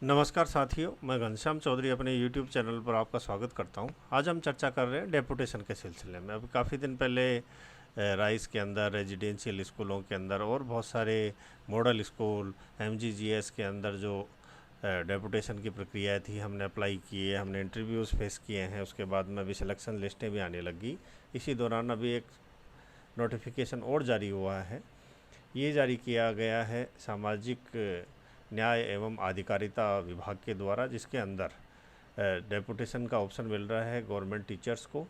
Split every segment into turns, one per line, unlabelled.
नमस्कार साथियों, मैं घनश्याम चौधरी अपने YouTube चैनल पर आपका स्वागत करता हूं। आज हम चर्चा कर रहे हैं डेपुटेशन के सिलसिले में। अभी काफ़ी दिन पहले राइस के अंदर, रेजिडेंशियल स्कूलों के अंदर और बहुत सारे मॉडल स्कूल, MGGS के अंदर जो डेपुटेशन की प्रक्रिया थी, हमने अप्लाई किए, हमने इंटरव्यूज़ फेस किए हैं। उसके बाद में अभी सिलेक्शन लिस्टें भी आने लगी। इसी दौरान अभी एक नोटिफिकेशन और जारी हुआ है। ये जारी किया गया है सामाजिक न्याय एवं आधिकारिता विभाग के द्वारा, जिसके अंदर डेपुटेशन का ऑप्शन मिल रहा है गवर्नमेंट टीचर्स को,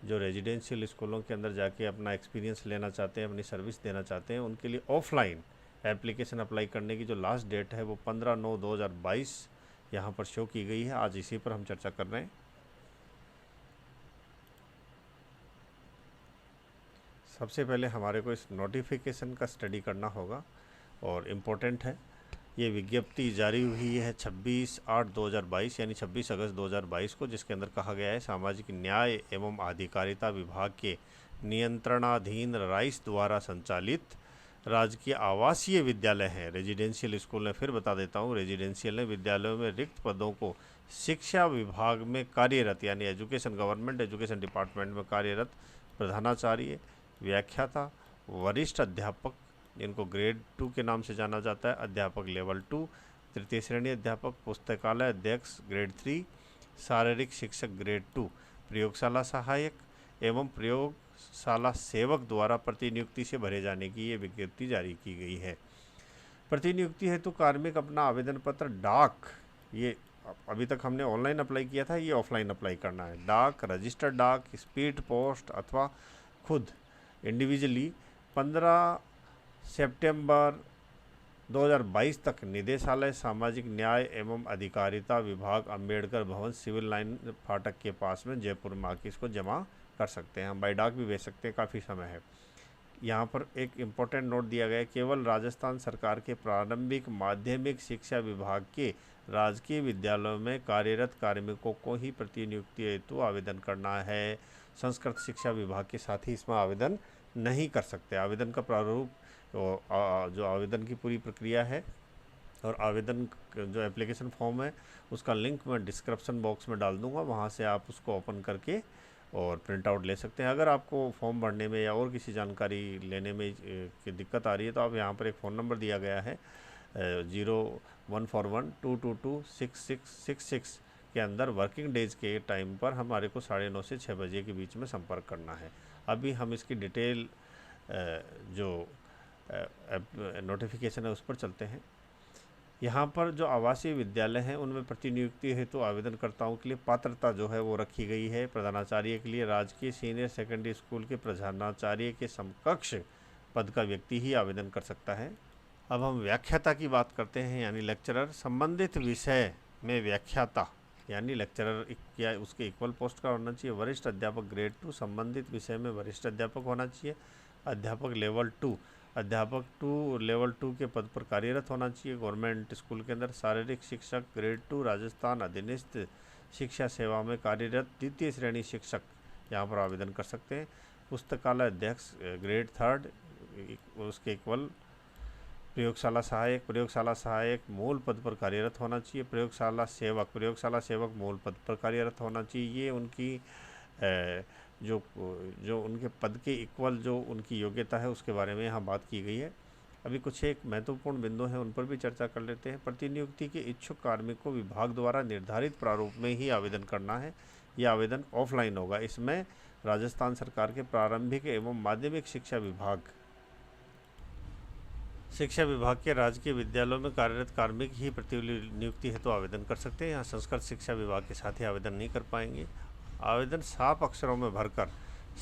जो रेजिडेंशियल स्कूलों के अंदर जाके अपना एक्सपीरियंस लेना चाहते हैं, अपनी सर्विस देना चाहते हैं। उनके लिए ऑफलाइन एप्लीकेशन अप्लाई करने की जो लास्ट डेट है वो 15/9/2022 यहाँ पर शो की गई है। आज इसी पर हम चर्चा कर रहे हैं। सबसे पहले हमारे को इस नोटिफिकेशन का स्टडी करना होगा और इम्पोर्टेंट है। ये विज्ञप्ति जारी हुई है 26/8/2022 यानी 26 अगस्त 2022 को, जिसके अंदर कहा गया है सामाजिक न्याय एवं आधिकारिता विभाग के नियंत्रणाधीन राइस द्वारा संचालित राजकीय आवासीय विद्यालय हैं, रेजिडेंशियल स्कूल है। फिर बता देता हूँ, रेजिडेंशियल विद्यालयों में रिक्त पदों को शिक्षा विभाग में कार्यरत यानी गवर्नमेंट एजुकेशन डिपार्टमेंट में कार्यरत प्रधानाचार्य, व्याख्याता, वरिष्ठ अध्यापक, जिनको ग्रेड 2 के नाम से जाना जाता है, अध्यापक लेवल 2, तृतीय श्रेणी अध्यापक, पुस्तकालय अध्यक्ष ग्रेड 3, शारीरिक शिक्षक ग्रेड 2, प्रयोगशाला सहायक एवं प्रयोगशाला सेवक द्वारा प्रतिनियुक्ति से भरे जाने की ये विज्ञप्ति जारी की गई है। प्रतिनियुक्ति हेतु कार्मिक अपना आवेदन पत्र डाक, ये अभी तक हमने ऑनलाइन अप्लाई किया था, ये ऑफलाइन अप्लाई करना है। डाक, रजिस्टर्ड डाक, स्पीड पोस्ट अथवा खुद इंडिविजुअली 15 सितंबर 2022 तक निदेशालय सामाजिक न्याय एवं अधिकारिता विभाग, अम्बेडकर भवन, सिविल लाइन फाटक के पास में, जयपुर में आके इसको जमा कर सकते हैं। हम बाई डाक भी भेज सकते हैं, काफ़ी समय है। यहाँ पर एक इम्पोर्टेंट नोट दिया गया है, केवल राजस्थान सरकार के प्रारंभिक माध्यमिक शिक्षा विभाग के राजकीय विद्यालयों में कार्यरत कार्मिकों को ही प्रतिनियुक्ति हेतु आवेदन करना है। संस्कृत शिक्षा विभाग के साथ ही इसमें आवेदन नहीं कर सकते। आवेदन का प्रारूप, जो आवेदन की पूरी प्रक्रिया है और आवेदन जो एप्लीकेशन फॉर्म है, उसका लिंक मैं डिस्क्रिप्शन बॉक्स में डाल दूंगा, वहाँ से आप उसको ओपन करके और प्रिंट आउट ले सकते हैं। अगर आपको फॉर्म भरने में या और किसी जानकारी लेने में की दिक्कत आ रही है तो आप यहाँ पर एक फ़ोन नंबर दिया गया है 0141226666 के अंदर वर्किंग डेज के टाइम पर हमारे को 9:30 से 6 बजे के बीच में संपर्क करना है। अभी हम इसकी डिटेल जो नोटिफिकेशन है उस पर चलते हैं। यहाँ पर जो आवासीय विद्यालय हैं उनमें प्रतिनियुक्ति हेतु आवेदनकर्ताओं के लिए पात्रता जो है वो रखी गई है। प्रधानाचार्य के लिए राजकीय सीनियर सेकेंडरी स्कूल के प्रधानाचार्य के समकक्ष पद का व्यक्ति ही आवेदन कर सकता है। अब हम व्याख्याता की बात करते हैं, यानी लेक्चरर। संबंधित विषय में व्याख्याता यानी लेक्चरर या उसके इक्वल पोस्ट का होना चाहिए। वरिष्ठ अध्यापक ग्रेड 2, संबंधित विषय में वरिष्ठ अध्यापक होना चाहिए। अध्यापक लेवल 2, अध्यापक 2 लेवल 2 के पद पर कार्यरत होना चाहिए गवर्नमेंट स्कूल के अंदर। शारीरिक शिक्षक ग्रेड 2, राजस्थान अधीनस्थ शिक्षा सेवा में कार्यरत द्वितीय श्रेणी शिक्षक यहाँ पर आवेदन कर सकते हैं। पुस्तकालय अध्यक्ष ग्रेड 3, उसके इक्वल। प्रयोगशाला सहायक मूल पद पर कार्यरत होना चाहिए। प्रयोगशाला सेवक मूल पद पर कार्यरत होना चाहिए। ये उनकी जो उनके पद के इक्वल जो उनकी योग्यता है उसके बारे में यहाँ बात की गई है। अभी कुछ एक महत्वपूर्ण बिंदु हैं, उन पर भी चर्चा कर लेते हैं। प्रतिनियुक्ति के इच्छुक कार्मिक को विभाग द्वारा निर्धारित प्रारूप में ही आवेदन करना है। यह आवेदन ऑफलाइन होगा। इसमें राजस्थान सरकार के प्रारंभिक एवं माध्यमिक शिक्षा विभाग के राजकीय विद्यालयों में कार्यरत कार्मिक ही प्रतिनियुक्ति हेतु आवेदन कर सकते हैं। यहाँ संस्कृत शिक्षा विभाग के साथ ही आवेदन नहीं कर पाएंगे। आवेदन साफ अक्षरों में भरकर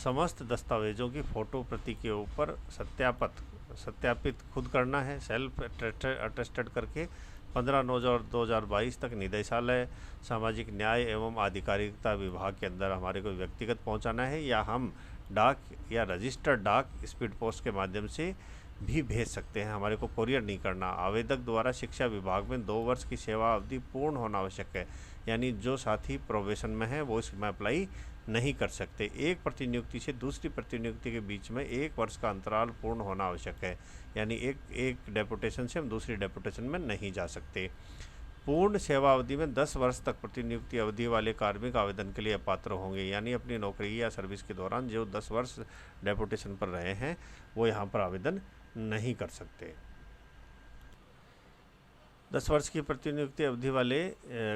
समस्त दस्तावेजों की फ़ोटो प्रति के ऊपर सत्यापित खुद करना है, सेल्फ अटेस्टेड करके 15/9/2022 तक निदेशालय सामाजिक न्याय एवं आधिकारिता विभाग के अंदर हमारे को व्यक्तिगत पहुंचाना है, या हम डाक या रजिस्टर्ड डाक स्पीड पोस्ट के माध्यम से भी भेज सकते हैं। हमारे को कोरियर नहीं करना। आवेदक द्वारा शिक्षा विभाग में 2 वर्ष की सेवा अवधि पूर्ण होना आवश्यक है, यानी जो साथी प्रोबेशन में है वो इसमें अप्लाई नहीं कर सकते। एक प्रतिनियुक्ति से दूसरी प्रतिनियुक्ति के बीच में 1 वर्ष का अंतराल पूर्ण होना आवश्यक है, यानी एक डेपुटेशन से हम दूसरी डेपुटेशन में नहीं जा सकते। पूर्ण सेवा अवधि में 10 वर्ष तक प्रतिनियुक्ति अवधि वाले कार्मिक आवेदन के लिए अपात्र होंगे। यानी अपनी नौकरी या सर्विस के दौरान जो 10 वर्ष डेपुटेशन पर रहे हैं वो यहाँ पर आवेदन नहीं कर सकते। 10 वर्ष की प्रतिनियुक्ति अवधि वाले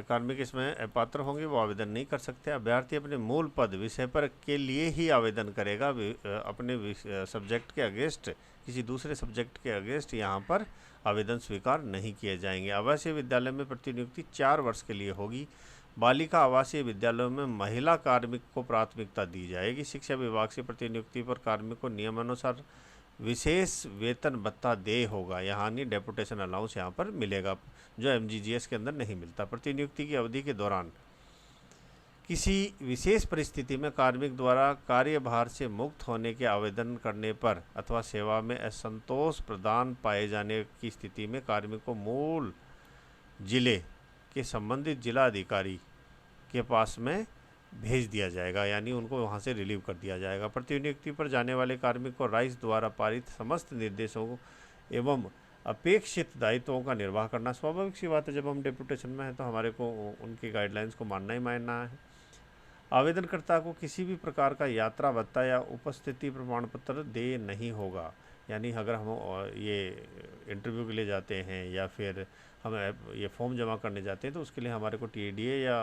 कार्मिक इसमें अपात्र होंगे, वो आवेदन नहीं कर सकते। अभ्यर्थी अपने मूल पद विषय पर के लिए ही आवेदन करेगा, अपने सब्जेक्ट के अगेंस्ट किसी दूसरे सब्जेक्ट के अगेंस्ट यहाँ पर आवेदन स्वीकार नहीं किए जाएंगे। आवासीय विद्यालय में प्रतिनियुक्ति 4 वर्ष के लिए होगी। बालिका आवासीय विद्यालयों में महिला कार्मिक को प्राथमिकता दी जाएगी। शिक्षा विभाग से प्रतिनियुक्ति पर कार्मिक को नियमानुसार विशेष वेतन भत्ता देय होगा, यानी डेपुटेशन अलाउंस यहाँ पर मिलेगा, जो एमजीजीएस के अंदर नहीं मिलता। प्रतिनियुक्ति की अवधि के दौरान किसी विशेष परिस्थिति में कार्मिक द्वारा कार्यभार से मुक्त होने के आवेदन करने पर अथवा सेवा में असंतोष प्रदान पाए जाने की स्थिति में कार्मिक को मूल जिले के संबंधित जिला अधिकारी के पास में भेज दिया जाएगा, यानी उनको वहां से रिलीव कर दिया जाएगा। प्रतिनियुक्ति पर जाने वाले कार्मिक को राइस द्वारा पारित समस्त निर्देशों एवं अपेक्षित दायित्वों का निर्वाह करना स्वाभाविक सी बात है। जब हम डेपुटेशन में हैं तो हमारे को उनकी गाइडलाइंस को मानना ही मानना है। आवेदनकर्ता को किसी भी प्रकार का यात्रा भत्ता या उपस्थिति प्रमाण पत्र दे नहीं होगा, यानी अगर हम ये इंटरव्यू के लिए जाते हैं या फिर हम ये फॉर्म जमा करने जाते हैं तो उसके लिए हमारे को टीडीए या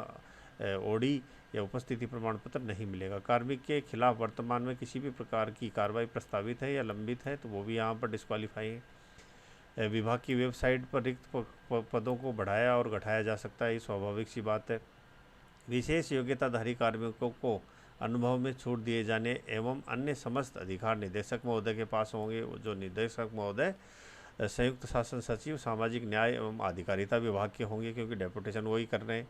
ओडी या उपस्थिति प्रमाण पत्र नहीं मिलेगा। कार्मिक के खिलाफ वर्तमान में किसी भी प्रकार की कार्रवाई प्रस्तावित है या लंबित है तो वो भी यहाँ पर डिस्क्वालीफाई है। विभाग की वेबसाइट पर रिक्त पदों को बढ़ाया और घटाया जा सकता है, ये स्वाभाविक सी बात है। विशेष योग्यताधारी कार्मिकों को अनुभव में छूट दिए जाने एवं अन्य समस्त अधिकार निदेशक महोदय के पास होंगे। जो निदेशक महोदय संयुक्त शासन सचिव सामाजिक न्याय एवं अधिकारिता विभाग के होंगे, क्योंकि डेपुटेशन वही कर रहे हैं।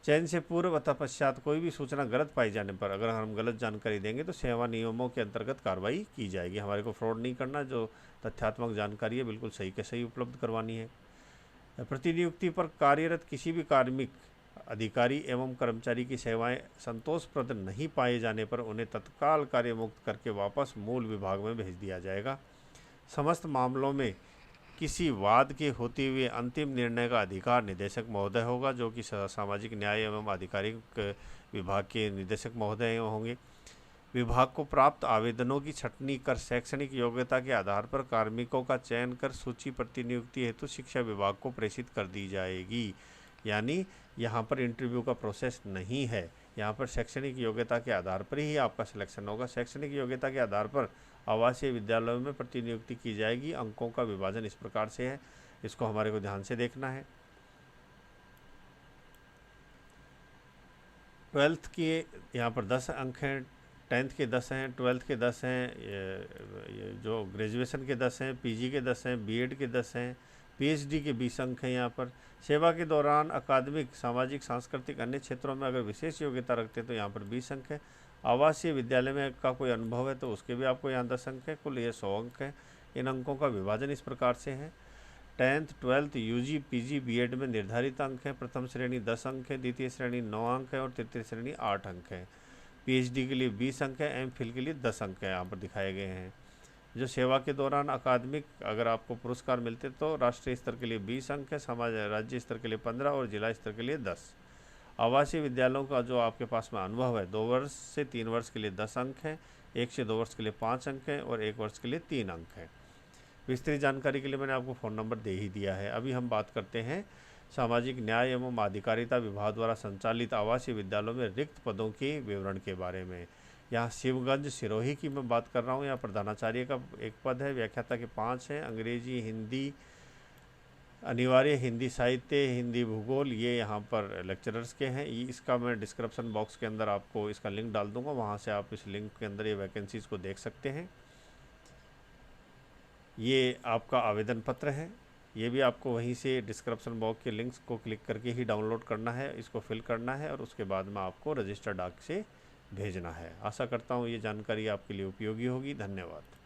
चयन से पूर्व अथवा पश्चात कोई भी सूचना गलत पाई जाने पर अगर हम गलत जानकारी देंगे तो सेवा नियमों के अंतर्गत कार्रवाई की जाएगी। हमारे को फ्रॉड नहीं करना, जो तथ्यात्मक जानकारी है बिल्कुल सही के सही उपलब्ध करवानी है। प्रतिनियुक्ति पर कार्यरत किसी भी कार्मिक अधिकारी एवं कर्मचारी की सेवाएं संतोषप्रद नहीं पाए जाने पर उन्हें तत्काल कार्य मुक्त करके वापस मूल विभाग में भेज दिया जाएगा। समस्त मामलों में किसी वाद के होते हुए अंतिम निर्णय का अधिकार निदेशक महोदय होगा, जो कि सामाजिक न्याय एवं आधिकारिक विभाग के निदेशक महोदय होंगे। विभाग को प्राप्त आवेदनों की छंटनी कर शैक्षणिक योग्यता के आधार पर कार्मिकों का चयन कर सूची प्रतिनियुक्ति हेतु शिक्षा विभाग को प्रेषित कर दी जाएगी। यानी यहाँ पर इंटरव्यू का प्रोसेस नहीं है, यहाँ पर शैक्षणिक योग्यता के आधार पर ही आपका सिलेक्शन होगा। शैक्षणिक योग्यता के आधार पर आवासीय विद्यालयों में प्रतिनियुक्ति की जाएगी। अंकों का विभाजन इस प्रकार से है, इसको हमारे को ध्यान से देखना है। 12th के यहाँ पर 10 अंक हैं, 10th के 10 हैं, 12th के 10 हैं, जो ग्रेजुएशन के 10 हैं, पीजी के 10 हैं, बीएड के 10 हैं, पीएचडी के 20 अंक हैं। यहाँ पर सेवा के दौरान अकादमिक, सामाजिक, सांस्कृतिक अन्य क्षेत्रों में अगर विशेष योग्यता रखते हैं तो यहाँ पर 20 अंक है। आवासीय विद्यालय में का कोई अनुभव है तो उसके भी आपको यहाँ 10 अंक है, कुल ये 100 अंक है। इन अंकों का विभाजन इस प्रकार से है। 10th, 12th, UG, PG, BEd में निर्धारित अंक है। प्रथम श्रेणी 10 अंक है, द्वितीय श्रेणी 9 अंक है और तृतीय श्रेणी 8 अंक है। पीएचडी के लिए 20 अंक है, एमफिल के लिए 10 अंक है यहाँ पर दिखाए गए हैं। जो सेवा के दौरान अकादमिक अगर आपको पुरस्कार मिलते तो राष्ट्रीय स्तर के लिए 20 अंक है, समाज राज्य स्तर के लिए 15 और जिला स्तर के लिए 10। आवासीय विद्यालयों का जो आपके पास में अनुभव है 2 वर्ष से 3 वर्ष के लिए 10 अंक है, 1 से 2 वर्ष के लिए 5 अंक है और 1 वर्ष के लिए 3 अंक है। विस्तृत जानकारी के लिए मैंने आपको फ़ोन नंबर दे ही दिया है। अभी हम बात करते हैं सामाजिक न्याय एवं अधिकारिता विभाग द्वारा संचालित आवासीय विद्यालयों में रिक्त पदों के विवरण के बारे में। यहाँ शिवगंज सिरोही की मैं बात कर रहा हूँ। यहाँ प्रधानाचार्य का एक पद है, व्याख्याता के 5 हैं, अंग्रेजी, हिंदी अनिवार्य, हिंदी साहित्य, हिंदी भूगोल, ये यहाँ पर लेक्चरर्स के हैं। इसका मैं डिस्क्रिप्शन बॉक्स के अंदर आपको इसका लिंक डाल दूँगा, वहाँ से आप इस लिंक के अंदर ये वैकेंसीज़ को देख सकते हैं। ये आपका आवेदन पत्र है, ये भी आपको वहीं से डिस्क्रिप्शन बॉक्स के लिंक्स को क्लिक करके ही डाउनलोड करना है, इसको फिल करना है और उसके बाद में आपको रजिस्टर डाक से भेजना है। आशा करता हूँ ये जानकारी आपके लिए उपयोगी होगी। धन्यवाद।